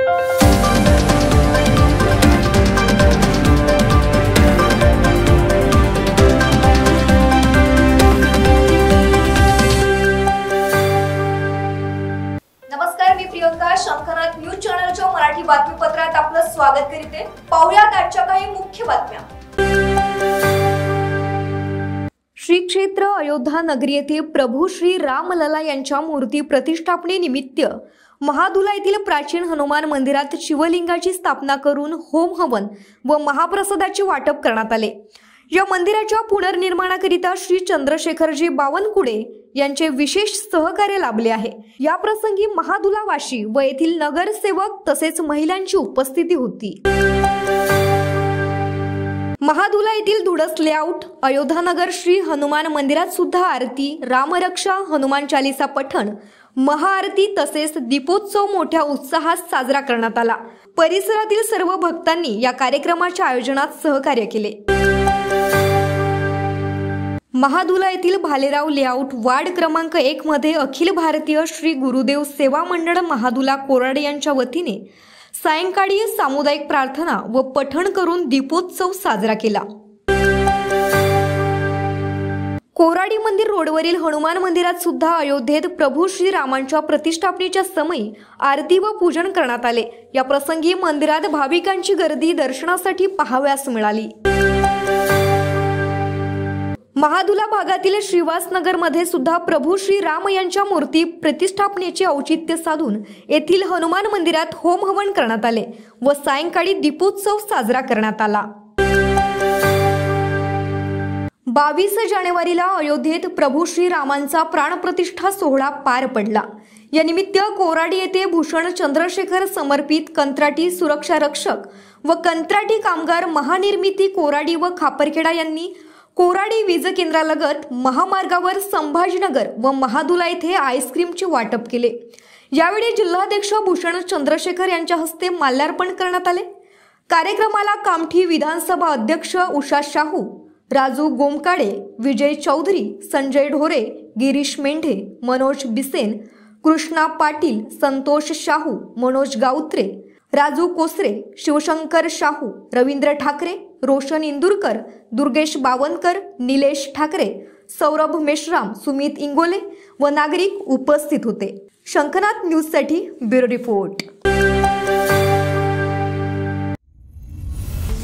नमस्कार, मी प्रियंका. शंखनाथ न्यूज चॅनलच्या मराठी बातमीपत्रात आपलं स्वागत करते. पाहुयात आजच्या काही मुख्य बातम्या. श्री क्षेत्र अयोध्या नगरी येथे प्रभू श्री रामलला यांच्या मूर्ती प्रतिष्ठापनेनिमित्त महादुला येथील प्राचीन हनुमान मंदिरात शिवलिंगाची स्थापना करून होम हवन व महाप्रसादाचे वाटप करण्यात आले. या मंदिराच्या पुनर्निर्माणाकरिता श्री चंद्रशेखरजी बावनकुळे यांचे विशेष सहकार्य लाभले आहे. या प्रसंगी महादुलावासी व येथील नगरसेवक तसेच महिलांची उपस्थिती होती. महादुला येथील धुडस लेआउट अयोध्यानगर श्री हनुमान मंदिरात सुद्धा आरती, रामरक्षा, हनुमान चालीसा पठण, महाआरती तसेच दीपोत्सव मोठ्या उत्साहात साजरा करण्यात आला. परिसरातील सर्व भक्तांनी या कार्यक्रमाच्या आयोजनात सहकार्य केले. महादुला येथील भालेराव लेआउट वार्ड क्रमांक 1 मध्ये अखिल भारतीय श्री गुरुदेव सेवा मंडळ महादुला कोराडे यांच्या वतीने सायंकाळी सामुदायिक प्रार्थना व पठण करून दीपोत्सव साजरा केला. कोराडी मंदिर रोडवरील हनुमान मंदिरात सुद्धा अयोध्येत प्रभू श्री रामांच्या प्रतिष्ठापनेच्या समयी आरती व पूजन करण्यात आले. या प्रसंगी मंदिरात भाविकांची गर्दी दर्शनासाठी पाहावयास मिळाली. महादुला भागातील श्रीवासनगर मध्ये सुद्धा प्रभू श्री राम यांच्या मूर्ती प्रतिष्ठापनेचे औचित्य साधून येथील हनुमान मंदिरात होम हवन करण्यात आले व सायंकाळी दीपोत्सव साजरा करण्यात आला. 22 जानेवारीला अयोध्येत प्रभू श्री रामांचा प्राणप्रतिष्ठा सोहळा पार पडला. या निमित्त कोराडी येथे भूषण चंद्रशेखर समर्पित कंत्राटी सुरक्षा रक्षक व कंत्राटी कामगार महानिर्मिती कोराडी व खापरखेडा यांनी कोराडी वीज केंद्रालगत महामार्गावर संभाजीनगर व महादुला येथे आईस्क्रीमचे वाटप केले. यावेळी जिल्हाध्यक्ष भूषण चंद्रशेखर यांच्या हस्ते माल्यार्पण करण्यात आले. कार्यक्रमाला कामठी विधानसभा अध्यक्ष उषा शाहू, राजू गोमकाडे, विजय चौधरी, संजय ढोरे, गिरीश मेंढे, मनोज बिसेन, कृष्णा पाटील, संतोष शाहू, मनोज गाउत्रे, राजू कोसरे, शिवशंकर शाहू, रवींद्र ठाकरे, रोशन इंदुरकर, दुर्गेश बावनकर, निलेश ठाकरे, सौरभ मेश्राम, सुमित इंगोले व नागरिक उपस्थित होते. शंखनाथ न्यूज साठी ब्युरो रिपोर्ट.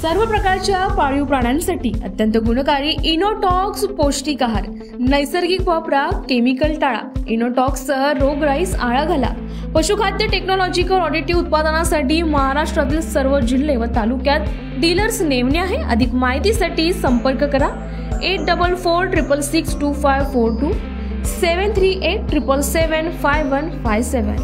सर्व प्रकारच्या पाळीव प्राण्यांसाठी अत्यंत गुणकारी इनोटॉक्स पौष्टिक आहार. नैसर्गिक वापरा, केमिकल टाळा. इनोटॉक्स सह रोगराईस आळा घाला. पशुखाद्य टेक्नॉलॉजिकल ऑडिटिव्ह उत्पादनासाठी महाराष्ट्रातील सर्व जिल्हे व तालुक्यात डीलर्स नेमणे आहे. अधिक माहितीसाठी संपर्क करा 8446625542 738777557.